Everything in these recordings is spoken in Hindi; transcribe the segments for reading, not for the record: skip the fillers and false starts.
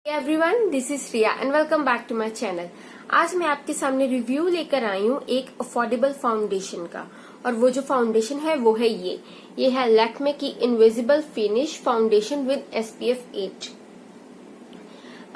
Everyone, this is Riya and welcome back to my channel. आज मैं आपके सामने रिव्यू लेकर आई हूँ एक अफोर्डेबल फाउंडेशन का। और वो जो फाउंडेशन है वो है ये है लैक्मे की invisible finish foundation with SPF 8।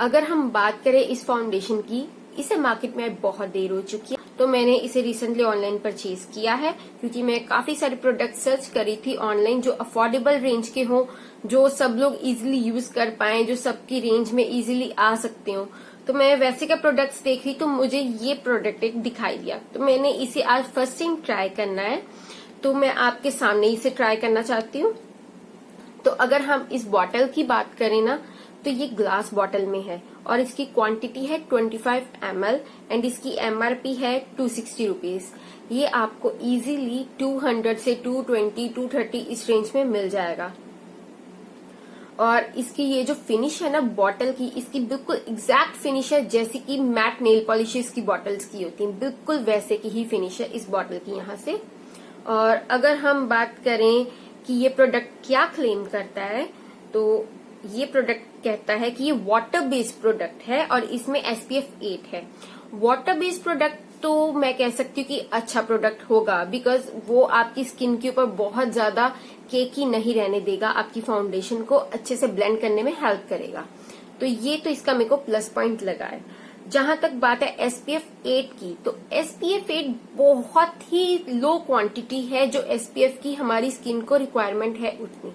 अगर हम बात करें इस फाउंडेशन की, इसे मार्केट में बहुत देर हो चुकी है, तो मैंने इसे रिसेंटली ऑनलाइन परचेज किया है क्योंकि मैं काफी सारे प्रोडक्ट सर्च करी थी ऑनलाइन जो अफोर्डेबल रेंज के हों, जो सब लोग इजीली यूज कर पाए, जो सबकी रेंज में इजीली आ सकते हो। तो मैं वैसे का प्रोडक्ट्स देख रही तो मुझे ये प्रोडक्ट एक दिखाई दिया, तो मैंने इसे आज फर्स्ट टाइम ट्राई करना है, तो मैं आपके सामने इसे ट्राई करना चाहती हूँ। तो अगर हम इस बॉटल की बात करें ना, तो ये ग्लास बॉटल में है और इसकी क्वांटिटी है 25 ml एंड इसकी MRP है 260 रुपीज। ये आपको इजीली 200 से 220, 230 इस रेंज में मिल जाएगा। और इसकी ये जो फिनिश है ना बॉटल की, इसकी बिल्कुल एग्जैक्ट फिनिश है जैसे कि मैट नेल पॉलिशेस की बॉटल्स की होती हैं, बिल्कुल वैसे की ही फिनिश है इस बॉटल की यहाँ से। और अगर हम बात करें कि ये प्रोडक्ट क्या क्लेम करता है, तो ये प्रोडक्ट कहता है कि ये वाटर बेस्ड प्रोडक्ट है और इसमें SPF 8 है। वाटर बेस्ड प्रोडक्ट तो मैं कह सकती हूँ कि अच्छा प्रोडक्ट होगा, बिकॉज वो आपकी स्किन के ऊपर बहुत ज्यादा केकी नहीं रहने देगा, आपकी फाउंडेशन को अच्छे से ब्लेंड करने में हेल्प करेगा। तो ये तो इसका मेरे को प्लस पॉइंट लगा है। जहां तक बात है SPF 8 की, तो SPF 8 बहुत ही लो क्वांटिटी है जो SPF की हमारी स्किन को रिक्वायरमेंट है उतनी,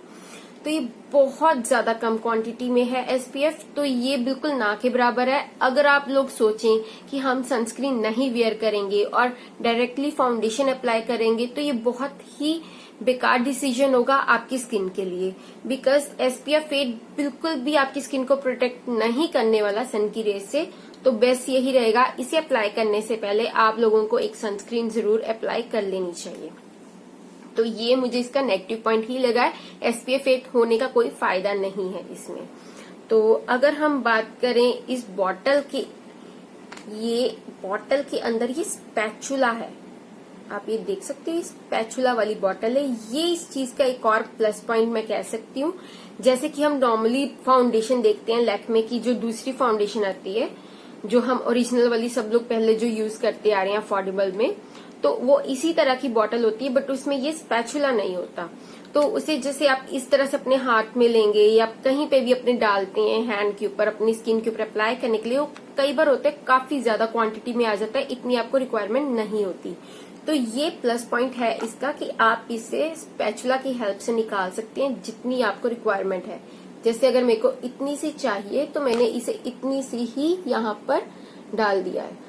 तो ये बहुत ज्यादा कम क्वांटिटी में है SPF, तो ये बिल्कुल ना के बराबर है। अगर आप लोग सोचें कि हम सनस्क्रीन नहीं वेयर करेंगे और डायरेक्टली फाउंडेशन अप्लाई करेंगे, तो ये बहुत ही बेकार डिसीजन होगा आपकी स्किन के लिए, बिकॉज SPF 8 बिल्कुल भी आपकी स्किन को प्रोटेक्ट नहीं करने वाला सन की रेज से। तो बेस्ट यही रहेगा, इसे अप्लाई करने से पहले आप लोगों को एक सनस्क्रीन जरूर अप्लाई कर लेनी चाहिए। तो ये मुझे इसका नेगेटिव पॉइंट ही लगा है, SPF 8 होने का कोई फायदा नहीं है इसमें। तो अगर हम बात करें इस बॉटल की, ये बॉटल के अंदर ये स्पैचुला है, आप ये देख सकते हो, स्पैचुला वाली बॉटल है। ये इस चीज का एक और प्लस पॉइंट मैं कह सकती हूँ। जैसे कि हम नॉर्मली फाउंडेशन देखते हैं लैक्मे की, जो दूसरी फाउंडेशन आती है, जो हम ओरिजिनल वाली सब लोग पहले जो यूज करते आ रहे हैं अफोर्डेबल में, तो वो इसी तरह की बॉटल होती है, बट उसमें ये स्पैचुला नहीं होता। तो उसे जैसे आप इस तरह से अपने हाथ में लेंगे या कहीं पे भी अपने डालते हैं हैंड के ऊपर, अपनी स्किन के ऊपर अप्लाई करने के लिए, वो कई बार होते हैं काफी ज्यादा क्वांटिटी में आ जाता है, इतनी आपको रिक्वायरमेंट नहीं होती। तो ये प्लस पॉइंट है इसका कि आप इसे स्पैचुला की हेल्प से निकाल सकते हैं जितनी आपको रिक्वायरमेंट है। जैसे अगर मेरे को इतनी सी चाहिए तो मैंने इसे इतनी सी ही यहाँ पर डाल दिया है।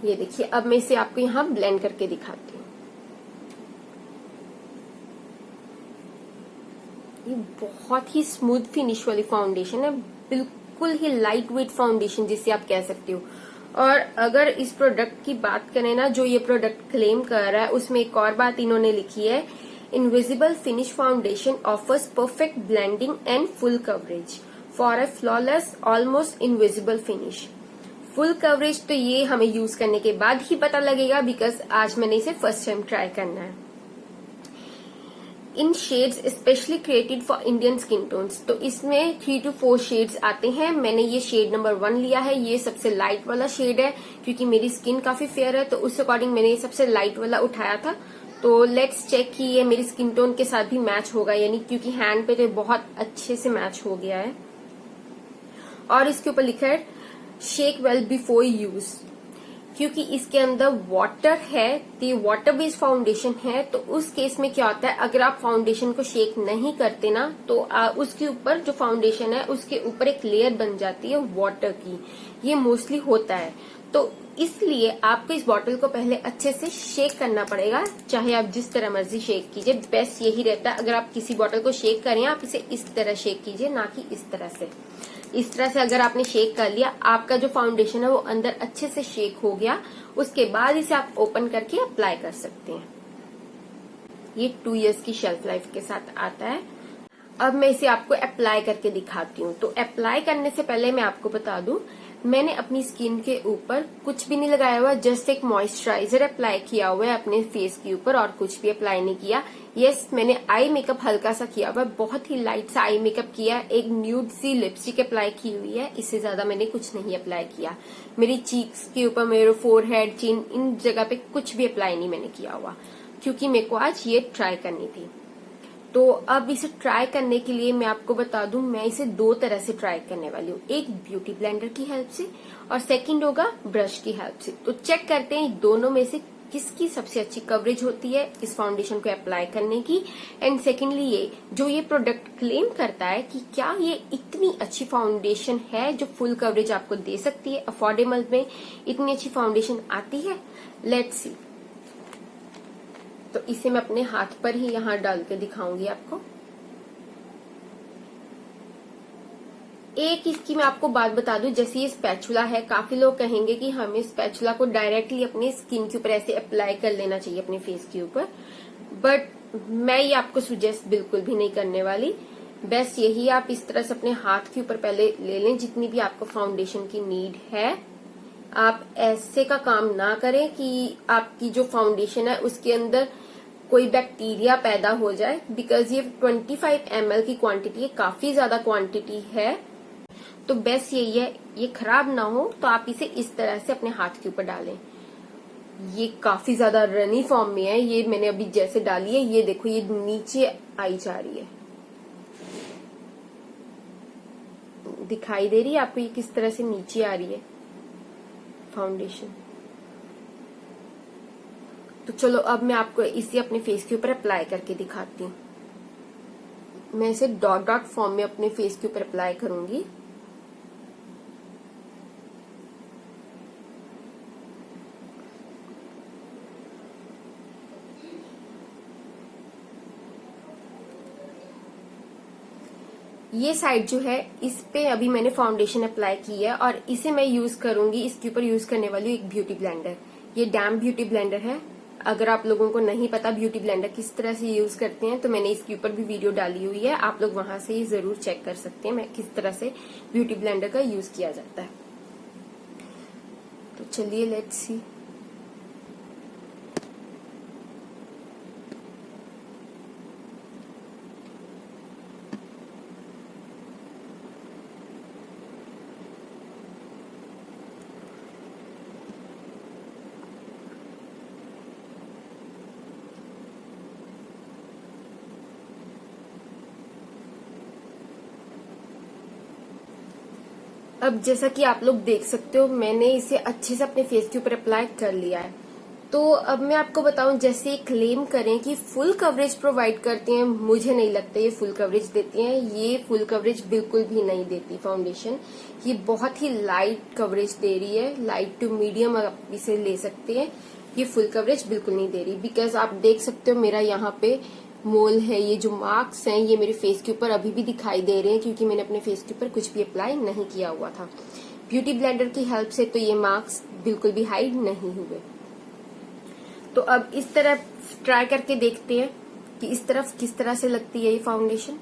ये देखिए, अब मैं इसे आपको यहाँ ब्लेंड करके दिखाती हूँ। ये बहुत ही स्मूथ फिनिश वाली फाउंडेशन है, बिल्कुल ही लाइट वेट फाउंडेशन जिसे आप कह सकते हो। और अगर इस प्रोडक्ट की बात करें ना, जो ये प्रोडक्ट क्लेम कर रहा है, उसमें एक और बात इन्होंने लिखी है, invisible finish foundation offers perfect blending and full coverage for a flawless almost invisible finish. Full coverage तो ये हमें यूज करने के बाद ही पता लगेगा, बिकॉज आज मैंने इसे फर्स्ट टाइम ट्राई करना है। In shades specially created for Indian skin tones, तो इसमें 3 to 4 शेड्स आते हैं। मैंने ये शेड नंबर 1 लिया है, ये सबसे लाइट वाला शेड है, क्योंकि मेरी स्किन काफी फेयर है, तो उस अकॉर्डिंग मैंने ये सबसे लाइट वाला उठाया था। तो लेट्स चेक कि ये मेरी स्किन टोन के साथ भी मैच होगा, यानी क्योंकि हैंड पे तो बहुत अच्छे से मैच हो गया है। और इसके ऊपर लिखा है शेक वेल बिफोर यूज, क्योंकि इसके अंदर वाटर है, ये वाटर बेस्ड फाउंडेशन है। तो उस केस में क्या होता है, अगर आप फाउंडेशन को शेक नहीं करते ना, तो उसके ऊपर जो फाउंडेशन है उसके ऊपर एक लेयर बन जाती है वाटर की, ये मोस्टली होता है। तो इसलिए आपको इस बॉटल को पहले अच्छे से शेक करना पड़ेगा, चाहे आप जिस तरह मर्जी शेक कीजिए। बेस्ट यही रहता है, अगर आप किसी बॉटल को शेक करें, आप इसे इस तरह शेक कीजिए, ना कि इस तरह से। इस तरह से अगर आपने शेक कर लिया, आपका जो फाउंडेशन है वो अंदर अच्छे से शेक हो गया, उसके बाद इसे आप ओपन करके अप्लाई कर सकते हैं। ये 2 years की शेल्फ लाइफ के साथ आता है। अब मैं इसे आपको अप्लाई करके दिखाती हूँ। तो अप्लाई करने से पहले मैं आपको बता दूं, मैंने अपनी स्किन के ऊपर कुछ भी नहीं लगाया हुआ, जस्ट एक मॉइस्चराइजर अप्लाई किया हुआ है अपने फेस के ऊपर, और कुछ भी अप्लाई नहीं किया। यस, मैंने आई मेकअप हल्का सा किया हुआ, बहुत ही लाइट सा आई मेकअप किया, एक न्यूड सी लिपस्टिक अप्लाई की हुई है, इससे ज्यादा मैंने कुछ नहीं अप्लाई किया। मेरी चीक्स के ऊपर, मेरे फोरहेड, चिन, इन जगह पे कुछ भी अप्लाई नहीं मैंने किया हुआ, क्योंकि मेरे को आज ये ट्राई करनी थी। तो अब इसे ट्राई करने के लिए मैं आपको बता दूं, मैं इसे 2 तरह से ट्राई करने वाली हूँ, एक ब्यूटी ब्लेंडर की हेल्प से और सेकंड होगा ब्रश की हेल्प से। तो चेक करते हैं दोनों में से किसकी सबसे अच्छी कवरेज होती है इस फाउंडेशन को अप्लाई करने की। एंड सेकेंडली, ये जो ये प्रोडक्ट क्लेम करता है कि क्या ये इतनी अच्छी फाउंडेशन है जो फुल कवरेज आपको दे सकती है, अफोर्डेबल में इतनी अच्छी फाउंडेशन आती है। Let's see. तो इसे मैं अपने हाथ पर ही यहाँ डाल के दिखाऊंगी आपको। एक इसकी मैं आपको बात बता दूं, जैसे ये स्पैचुला है, काफी लोग कहेंगे कि हमें स्पैचुला को डायरेक्टली अपनी स्किन के ऊपर ऐसे अप्लाई कर लेना चाहिए अपने फेस के ऊपर, बट मैं ये आपको सुजेस्ट बिल्कुल भी नहीं करने वाली। बेस्ट यही आप इस तरह से अपने हाथ के ऊपर पहले ले लें जितनी भी आपको फाउंडेशन की नीड है। आप ऐसे का काम ना करें कि आपकी जो फाउंडेशन है उसके अंदर कोई बैक्टीरिया पैदा हो जाए, बिकॉज ये 25 ml की क्वांटिटी है, काफी ज्यादा क्वांटिटी है। तो बेस्ट यही है, ये खराब ना हो तो आप इसे इस तरह से अपने हाथ के ऊपर डालें। ये काफी ज्यादा रनी फॉर्म में है, ये मैंने अभी जैसे डाली है, ये देखो ये नीचे आई जा रही है, दिखाई दे रही है आपको ये किस तरह से नीचे आ रही है फाउंडेशन। तो चलो अब मैं आपको इसे अपने फेस के ऊपर अप्लाई करके दिखाती हूँ। मैं इसे डॉट डॉट फॉर्म में अपने फेस के ऊपर अप्लाई करूंगी। ये साइड जो है इस पे अभी मैंने फाउंडेशन अप्लाई की है और इसे मैं यूज करूंगी, इसके ऊपर यूज करने वाली हूँ एक ब्यूटी ब्लेंडर। ये डैम ब्यूटी ब्लेंडर है। अगर आप लोगों को नहीं पता ब्यूटी ब्लेंडर किस तरह से यूज करते हैं तो मैंने इसके ऊपर भी वीडियो डाली हुई है, आप लोग वहां से ही जरूर चेक कर सकते हैं मैं किस तरह से ब्यूटी ब्लेंडर का यूज किया जाता है। तो चलिए लेट्स सी। अब जैसा कि आप लोग देख सकते हो मैंने इसे अच्छे से अपने फेस के ऊपर अप्लाई कर लिया है। तो अब मैं आपको बताऊं, जैसे क्लेम करें कि फुल कवरेज प्रोवाइड करती हैं, मुझे नहीं लगता ये फुल कवरेज देती हैं। ये फुल कवरेज बिल्कुल भी नहीं देती फाउंडेशन। ये बहुत ही लाइट कवरेज दे रही है, लाइट टू मीडियम आप इसे ले सकते हैं। ये फुल कवरेज बिल्कुल नहीं दे रही, बिकॉज आप देख सकते हो मेरा यहाँ पे मोल है, ये जो मार्क्स हैं ये मेरे फेस के ऊपर अभी भी दिखाई दे रहे हैं क्योंकि मैंने अपने फेस के ऊपर कुछ भी अप्लाई नहीं किया हुआ था। ब्यूटी ब्लेंडर की हेल्प से तो ये मार्क्स बिल्कुल भी हाइड नहीं हुए। तो अब इस तरह ट्राई करके देखते हैं कि इस तरफ किस तरह से लगती है ये फाउंडेशन।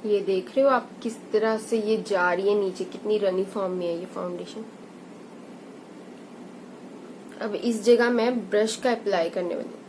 ये देख रहे हो आप किस तरह से ये जा रही है नीचे, कितनी रनी फॉर्म में है ये फाउंडेशन। अब इस जगह मैं ब्रश का अप्लाई करने वाली हूँ।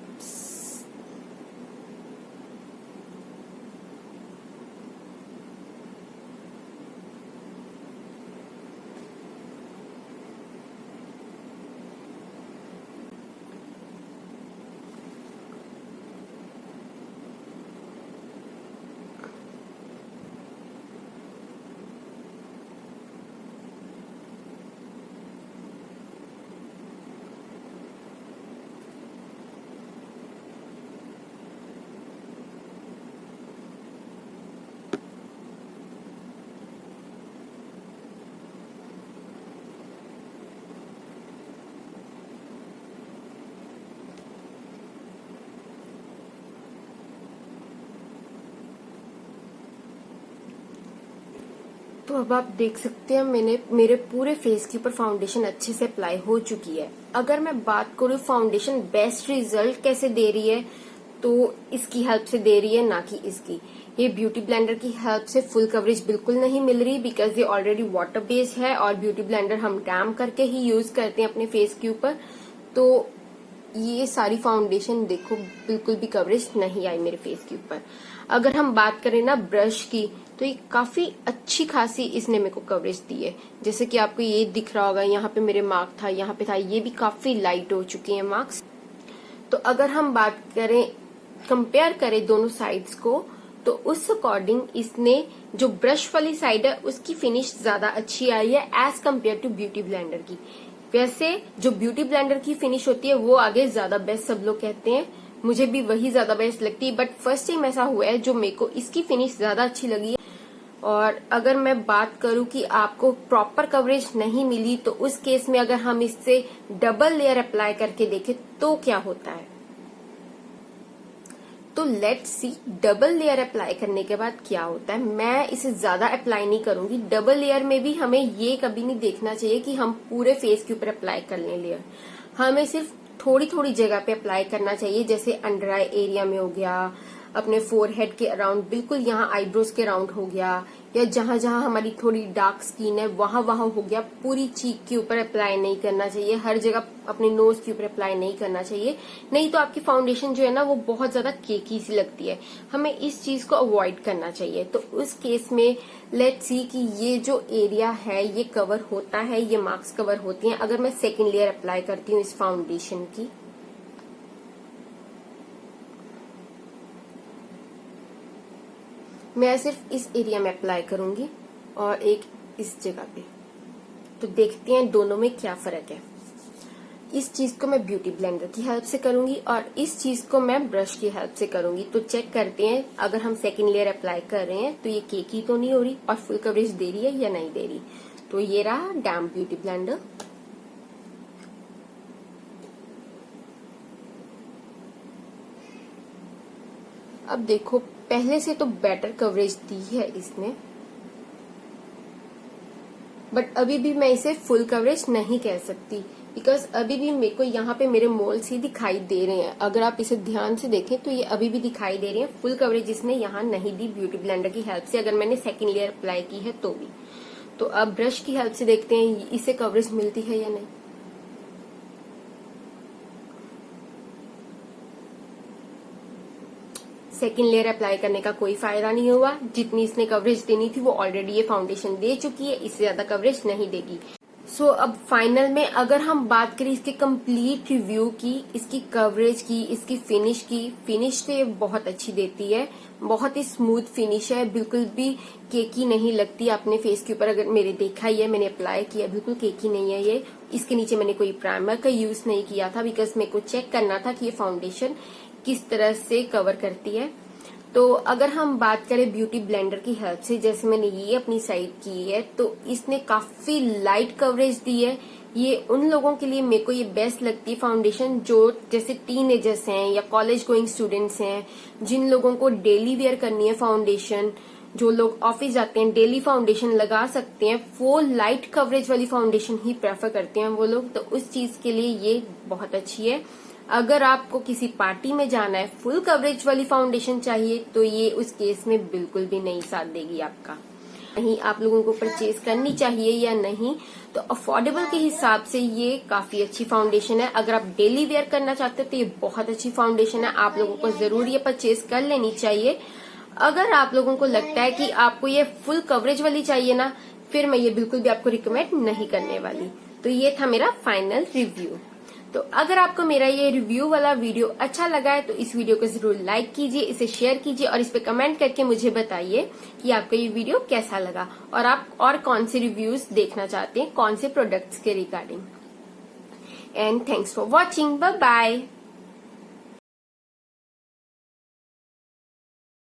तो अब आप देख सकते हैं मेरे पूरे फेस के ऊपर फाउंडेशन अच्छे से अप्लाई हो चुकी है। अगर मैं बात करूँ फाउंडेशन बेस्ट रिजल्ट कैसे दे रही है, तो इसकी हेल्प से दे रही है, ना कि इसकी। ये ब्यूटी ब्लेंडर की हेल्प से फुल कवरेज बिल्कुल नहीं मिल रही, बिकॉज ये ऑलरेडी वाटर बेस्ड है और ब्यूटी ब्लेंडर हम डैम करके ही यूज करते हैं अपने फेस के ऊपर। तो ये सारी फाउंडेशन देखो बिल्कुल भी कवरेज नहीं आई मेरे फेस के ऊपर। अगर हम बात करें ना ब्रश की, तो ये काफी अच्छी खासी इसने मेरे को कवरेज दी है। जैसे कि आपको ये दिख रहा होगा, यहाँ पे मेरे मार्क था, यहाँ पे था, ये भी काफी लाइट हो चुके हैं मार्क्स। तो अगर हम बात करें, कंपेयर करें दोनों साइड्स को, तो उस अकॉर्डिंग इसने जो ब्रश वाली साइड है उसकी फिनिश ज्यादा अच्छी आई है as compare to beauty blender की। वैसे जो ब्यूटी ब्लेंडर की फिनिश होती है वो आगे ज्यादा बेस्ट सब लोग कहते हैं, मुझे भी वही ज्यादा बेस्ट लगती है, बट फर्स्ट टाइम ऐसा हुआ है जो मेरे को इसकी फिनिश ज्यादा अच्छी लगी है। और अगर मैं बात करूं कि आपको प्रॉपर कवरेज नहीं मिली, तो उस केस में अगर हम इससे डबल लेयर अप्लाई करके देखें तो क्या होता है। तो let's see double layer apply करने के बाद क्या होता है। मैं इसे ज्यादा अप्लाई नहीं करूंगी। डबल लेयर में भी हमें ये कभी नहीं देखना चाहिए कि हम पूरे फेस के ऊपर अप्लाई कर लें लेयर। हमें सिर्फ थोड़ी थोड़ी जगह पे अप्लाई करना चाहिए, जैसे अंडर आई एरिया में हो गया, अपने फोरहेड के अराउंड, बिल्कुल यहाँ आईब्रोज के अराउंड हो गया, या जहां जहां हमारी थोड़ी डार्क स्किन है वहां वहां हो गया। पूरी चीक के ऊपर अप्लाई नहीं करना चाहिए, हर जगह अपने नोज के ऊपर अप्लाई नहीं करना चाहिए, नहीं तो आपकी फाउंडेशन जो है ना वो बहुत ज्यादा केकी सी लगती है। हमें इस चीज को अवॉइड करना चाहिए। तो उस केस में लेट्स सी कि ये जो एरिया है ये कवर होता है, ये मार्क्स कवर होती हैं अगर मैं सेकेंड लेयर अप्लाई करती हूँ इस फाउंडेशन की। मैं सिर्फ इस एरिया में अप्लाई करूंगी और एक इस जगह पे। तो देखते हैं दोनों में क्या फर्क है। इस चीज को मैं ब्यूटी ब्लेंडर की हेल्प से करूंगी और इस चीज को मैं ब्रश की हेल्प से करूंगी। तो चेक करते हैं अगर हम सेकेंड लेयर अप्लाई कर रहे हैं तो ये केकी तो नहीं हो रही और फुल कवरेज दे रही है या नहीं दे रही। तो ये रहा डैम ब्यूटी ब्लेंडर। अब देखो पहले से तो बेटर कवरेज दी है इसने, बट अभी भी मैं इसे फुल कवरेज नहीं कह सकती, बिकॉज अभी भी मेरे को यहाँ पे मेरे मोल्स ही दिखाई दे रहे हैं। अगर आप इसे ध्यान से देखें तो ये अभी भी दिखाई दे रहे हैं। फुल कवरेज इसने यहाँ नहीं दी ब्यूटी ब्लेंडर की हेल्प से, अगर मैंने सेकेंड लेयर अप्लाई की है तो भी। तो अब ब्रश की हेल्प से देखते हैं इसे कवरेज मिलती है या नहीं। सेकेंड लेयर अप्लाई करने का कोई फायदा नहीं हुआ। जितनी इसने कवरेज देनी थी वो ऑलरेडी ये फाउंडेशन दे चुकी है, इससे ज्यादा कवरेज नहीं देगी। सो अब फाइनल में अगर हम बात करें इसके कंप्लीट रिव्यू की, इसकी कवरेज की, इसकी फिनिश तो ये बहुत अच्छी देती है, बहुत ही स्मूथ फिनिश है, बिल्कुल भी केकी नहीं लगती अपने फेस के ऊपर। अगर मेरे देखा ही है, मैंने अप्लाई किया, बिल्कुल केकी नहीं है ये। इसके नीचे मैंने कोई प्राइमर का यूज नहीं किया था, बिकॉज मेरे को चेक करना था कि ये फाउंडेशन किस तरह से कवर करती है। तो अगर हम बात करें ब्यूटी ब्लेंडर की हेल्प से, जैसे मैंने ये अपनी साइड की है, तो इसने काफी लाइट कवरेज दी है। ये उन लोगों के लिए मेरे को ये बेस्ट लगती है फाउंडेशन जो जैसे टीनेजर्स हैं या कॉलेज गोइंग स्टूडेंट्स हैं, जिन लोगों को डेली वेयर करनी है फाउंडेशन, जो लोग ऑफिस जाते हैं डेली फाउंडेशन लगा सकते हैं, वो लाइट कवरेज वाली फाउंडेशन ही प्रेफर करते हैं वो लोग। तो उस चीज के लिए ये बहुत अच्छी है। अगर आपको किसी पार्टी में जाना है, फुल कवरेज वाली फाउंडेशन चाहिए, तो ये उस केस में बिल्कुल भी नहीं साथ देगी आपका। नहीं, आप लोगों को परचेज करनी चाहिए या नहीं, तो अफोर्डेबल के हिसाब से ये काफी अच्छी फाउंडेशन है। अगर आप डेली वेयर करना चाहते हो तो ये बहुत अच्छी फाउंडेशन है, आप लोगों को जरूर ये परचेज कर लेनी चाहिए। अगर आप लोगों को लगता है कि आपको ये फुल कवरेज वाली चाहिए ना, फिर मैं ये बिल्कुल भी आपको रिकमेंड नहीं करने वाली। तो ये था मेरा फाइनल रिव्यू। तो अगर आपको मेरा ये रिव्यू वाला वीडियो अच्छा लगा है तो इस वीडियो को जरूर लाइक कीजिए, इसे शेयर कीजिए और इस पे कमेंट करके मुझे बताइए कि आपको ये वीडियो कैसा लगा और आप और कौन से रिव्यूज देखना चाहते हैं, कौन से प्रोडक्ट्स के regarding. And thanks for watching, bye bye.